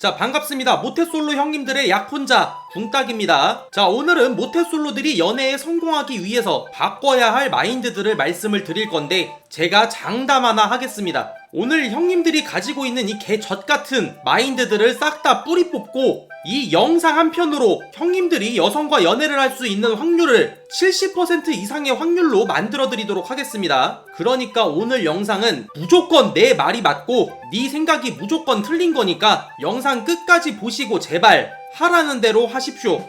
자, 반갑습니다. 모태솔로 형님들의 약혼자 붕딱입니다. 자, 오늘은 모태솔로들이 연애에 성공하기 위해서 바꿔야 할 마인드들을 말씀을 드릴 건데 제가 장담 하나 하겠습니다. 오늘 형님들이 가지고 있는 이 개젖같은 마인드들을 싹 다 뿌리 뽑고 이 영상 한 편으로 형님들이 여성과 연애를 할 수 있는 확률을 70% 이상의 확률로 만들어 드리도록 하겠습니다. 그러니까 오늘 영상은 무조건 내 말이 맞고 네 생각이 무조건 틀린 거니까 영상 끝까지 보시고 제발 하라는 대로 하십시오.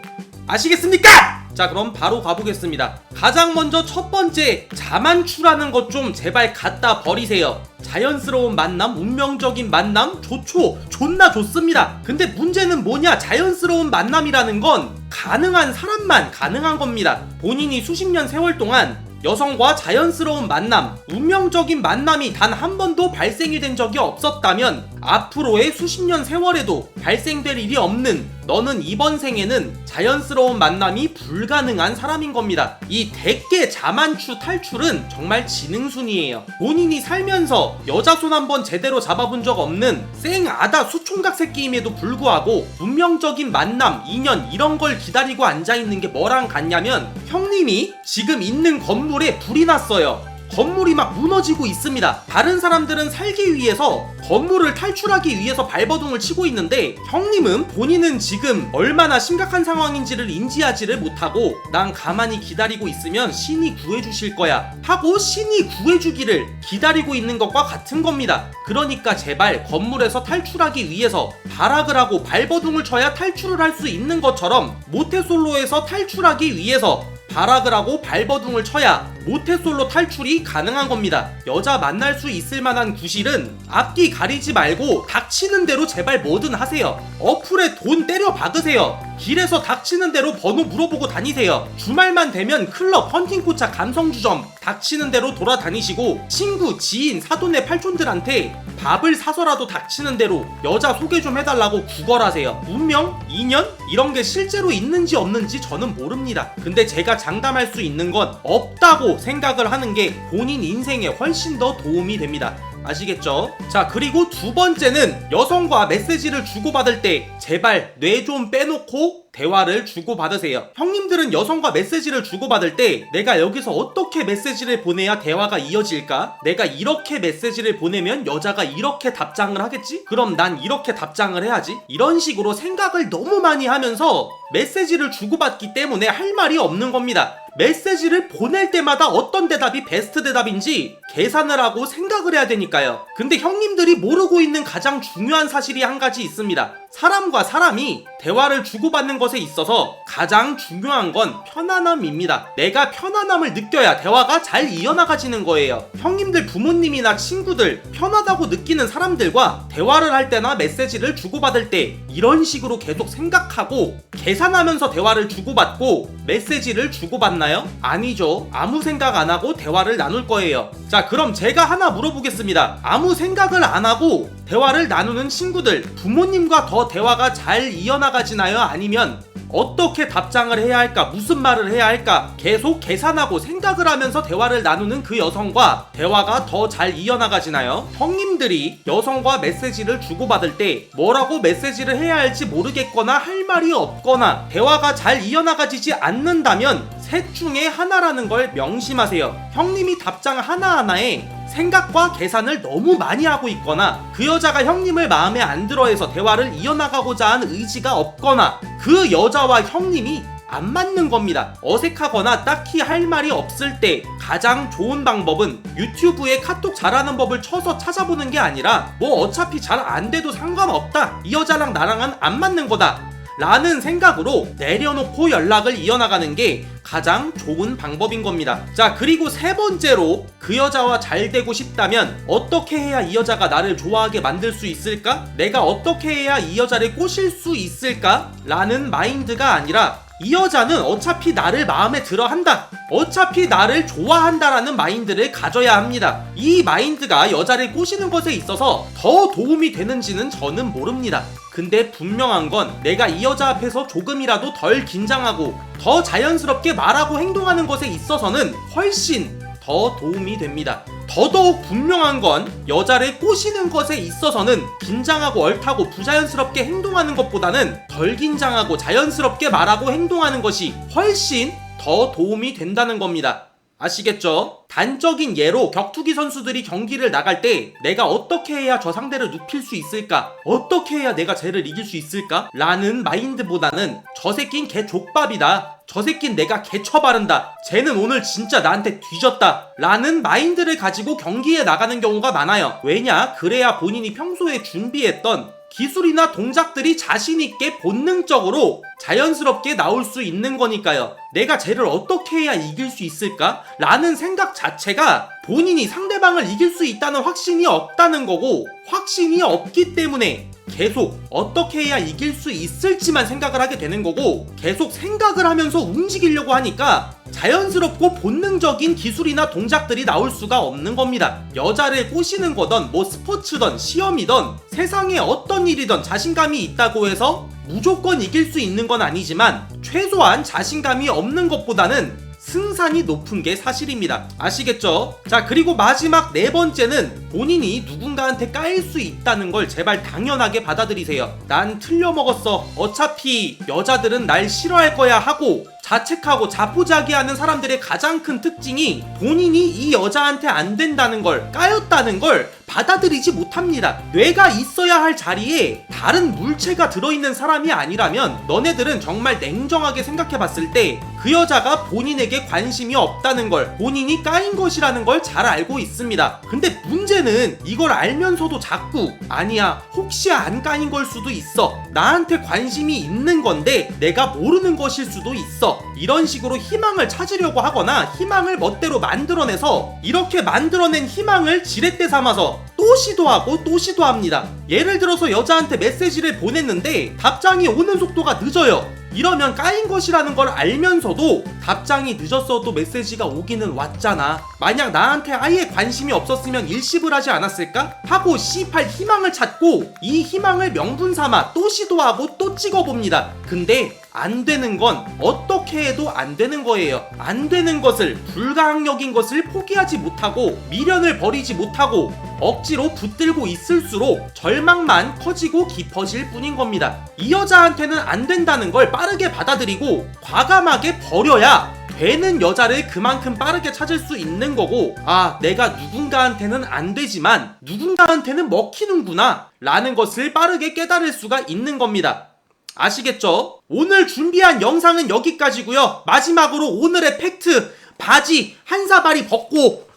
아시겠습니까? 자, 그럼 바로 가보겠습니다. 가장 먼저 첫 번째, 자만추라는 것 좀 제발 갖다 버리세요. 자연스러운 만남, 운명적인 만남 좋죠. 존나 좋습니다. 근데 문제는 뭐냐? 자연스러운 만남이라는 건 가능한 사람만 가능한 겁니다. 본인이 수십 년 세월 동안 여성과 자연스러운 만남, 운명적인 만남이 단 한 번도 발생이 된 적이 없었다면 앞으로의 수십 년 세월에도 발생될 일이 없는 너는 이번 생에는 자연스러운 만남이 불가능한 사람인 겁니다. 이 대개 자만추 탈출은 정말 지능순이에요. 본인이 살면서 여자 손 한번 제대로 잡아본 적 없는 쌩아다 수총각 새끼임에도 불구하고 운명적인 만남, 인연 이런 걸 기다리고 앉아있는 게 뭐랑 같냐면 형님이 지금 있는 건물에 불이 났어요. 건물이 막 무너지고 있습니다. 다른 사람들은 살기 위해서 건물을 탈출하기 위해서 발버둥을 치고 있는데 형님은 본인은 지금 얼마나 심각한 상황인지를 인지하지를 못하고 난 가만히 기다리고 있으면 신이 구해주실 거야 하고 신이 구해주기를 기다리고 있는 것과 같은 겁니다. 그러니까 제발 건물에서 탈출하기 위해서 발악을 하고 발버둥을 쳐야 탈출을 할 수 있는 것처럼 모태솔로에서 탈출하기 위해서 발악을 하고 발버둥을 쳐야 모태솔로 탈출이 가능한 겁니다. 여자 만날 수 있을 만한 구실은 앞뒤 가리지 말고 닥치는 대로 제발 뭐든 하세요. 어플에 돈 때려 박으세요. 길에서 닥치는 대로 번호 물어보고 다니세요. 주말만 되면 클럽, 헌팅포차, 감성주점 닥치는 대로 돌아다니시고 친구, 지인, 사돈의 팔촌들한테 밥을 사서라도 닥치는 대로 여자 소개 좀 해달라고 구걸하세요. 운명? 인연? 이런 게 실제로 있는지 없는지 저는 모릅니다. 근데 제가 장담할 수 있는 건 없다고 생각을 하는 게 본인 인생에 훨씬 더 도움이 됩니다. 아시겠죠? 자, 그리고 두 번째는 여성과 메시지를 주고받을 때 제발 뇌 좀 빼놓고 대화를 주고받으세요. 형님들은 여성과 메시지를 주고받을 때 내가 여기서 어떻게 메시지를 보내야 대화가 이어질까? 내가 이렇게 메시지를 보내면 여자가 이렇게 답장을 하겠지? 그럼 난 이렇게 답장을 해야지? 이런 식으로 생각을 너무 많이 하면서 메시지를 주고받기 때문에 할 말이 없는 겁니다. 메시지를 보낼 때마다 어떤 대답이 베스트 대답인지 계산을 하고 생각을 해야 되니까요. 근데 형님들이 모르고 있는 가장 중요한 사실이 한 가지 있습니다. 사람과 사람이 대화를 주고받는 것에 있어서 가장 중요한 건 편안함입니다. 내가 편안함을 느껴야 대화가 잘 이어나가지는 거예요. 형님들 부모님이나 친구들, 편하다고 느끼는 사람들과 대화를 할 때나 메시지를 주고받을 때 이런 식으로 계속 생각하고 계산하면서 대화를 주고받고 메시지를 주고받나요? 아니죠. 아무 생각 안 하고 대화를 나눌 거예요. 자, 그럼 제가 하나 물어보겠습니다. 아무 생각을 안 하고 대화를 나누는 친구들, 부모님과 더 대화가 잘 이어나가지나요? 아니면 어떻게 답장을 해야 할까? 무슨 말을 해야 할까? 계속 계산하고 생각을 하면서 대화를 나누는 그 여성과 대화가 더 잘 이어나가지나요? 형님들이 여성과 메시지를 주고받을 때 뭐라고 메시지를 해야 할지 모르겠거나 할 말이 없거나 대화가 잘 이어나가지지 않는다면 셋 중에 하나라는 걸 명심하세요. 형님이 답장 하나하나에 생각과 계산을 너무 많이 하고 있거나 그 여자가 형님을 마음에 안 들어해서 대화를 이어나가고자 하는 의지가 없거나 그 여자와 형님이 안 맞는 겁니다. 어색하거나 딱히 할 말이 없을 때 가장 좋은 방법은 유튜브에 카톡 잘하는 법을 쳐서 찾아보는 게 아니라 뭐 어차피 잘 안 돼도 상관없다, 이 여자랑 나랑은 안 맞는 거다 라는 생각으로 내려놓고 연락을 이어나가는 게 가장 좋은 방법인 겁니다. 자, 그리고 세 번째로 그 여자와 잘 되고 싶다면 어떻게 해야 이 여자가 나를 좋아하게 만들 수 있을까? 내가 어떻게 해야 이 여자를 꼬실 수 있을까? 라는 마인드가 아니라 이 여자는 어차피 나를 마음에 들어 한다, 어차피 나를 좋아한다라는 마인드를 가져야 합니다. 이 마인드가 여자를 꼬시는 것에 있어서 더 도움이 되는지는 저는 모릅니다. 근데 분명한 건 내가 이 여자 앞에서 조금이라도 덜 긴장하고 더 자연스럽게 말하고 행동하는 것에 있어서는 훨씬 더 도움이 됩니다. 더더욱 분명한 건 여자를 꼬시는 것에 있어서는 긴장하고 얼타고 부자연스럽게 행동하는 것보다는 덜 긴장하고 자연스럽게 말하고 행동하는 것이 훨씬 더 도움이 된다는 겁니다. 아시겠죠? 단적인 예로 격투기 선수들이 경기를 나갈 때 내가 어떻게 해야 저 상대를 눕힐 수 있을까? 어떻게 해야 내가 쟤를 이길 수 있을까? 라는 마인드보다는 저 새낀 개 족밥이다. 저 새낀 내가 개처바른다. 쟤는 오늘 진짜 나한테 뒤졌다. 라는 마인드를 가지고 경기에 나가는 경우가 많아요. 왜냐? 그래야 본인이 평소에 준비했던 기술이나 동작들이 자신있게 본능적으로 자연스럽게 나올 수 있는 거니까요. 내가 쟤를 어떻게 해야 이길 수 있을까? 라는 생각 자체가 본인이 상대방을 이길 수 있다는 확신이 없다는 거고, 확신이 없기 때문에 계속 어떻게 해야 이길 수 있을지만 생각을 하게 되는 거고, 계속 생각을 하면서 움직이려고 하니까 자연스럽고 본능적인 기술이나 동작들이 나올 수가 없는 겁니다. 여자를 꼬시는 거던 뭐 스포츠던 시험이던 세상에 어떤 일이던 자신감이 있다고 해서 무조건 이길 수 있는 건 아니지만 최소한 자신감이 없는 것보다는 승산이 높은 게 사실입니다. 아시겠죠? 자, 그리고 마지막 네 번째는 본인이 누군가한테 까일 수 있다는 걸 제발 당연하게 받아들이세요. 난 틀려먹었어. 어차피 여자들은 날 싫어할 거야 하고 자책하고 자포자기하는 사람들의 가장 큰 특징이 본인이 이 여자한테 안 된다는 걸, 까였다는 걸 받아들이지 못합니다. 뇌가 있어야 할 자리에 다른 물체가 들어있는 사람이 아니라면 너네들은 정말 냉정하게 생각해 봤을 때 그 여자가 본인에게 관심이 없다는 걸, 본인이 까인 것이라는 걸 잘 알고 있습니다. 근데 문제는 이걸 알면서도 자꾸 아니야, 혹시 안 까인 걸 수도 있어, 나한테 관심이 있는 건데 내가 모르는 것일 수도 있어, 이런 식으로 희망을 찾으려고 하거나 희망을 멋대로 만들어내서 이렇게 만들어낸 희망을 지렛대 삼아서 또 시도하고 또 시도합니다. 예를 들어서 여자한테 메시지를 보냈는데 답장이 오는 속도가 늦어요. 이러면 까인 것이라는 걸 알면서도 답장이 늦었어도 메시지가 오기는 왔잖아, 만약 나한테 아예 관심이 없었으면 일십을 하지 않았을까? 하고 C8 희망을 찾고 이 희망을 명분 삼아 또 시도하고 또 찍어봅니다. 근데 안 되는 건 어떻게 해도 안 되는 거예요. 안 되는 것을, 불가항력인 것을 포기하지 못하고 미련을 버리지 못하고 억지로 붙들고 있을수록 절망만 커지고 깊어질 뿐인 겁니다. 이 여자한테는 안 된다는 걸 빠르게 받아들이고 과감하게 버려야 되는 여자를 그만큼 빠르게 찾을 수 있는 거고, 아, 내가 누군가한테는 안 되지만 누군가한테는 먹히는구나 라는 것을 빠르게 깨달을 수가 있는 겁니다. 아시겠죠? 오늘 준비한 영상은 여기까지고요. 마지막으로 오늘의 팩트, 바지 한 사발이 벗고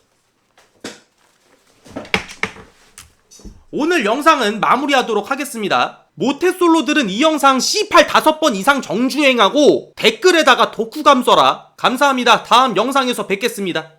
오늘 영상은 마무리하도록 하겠습니다. 모태솔로들은 이 영상 C8 5번 이상 정주행하고 댓글에다가 독후감 써라. 감사합니다. 다음 영상에서 뵙겠습니다.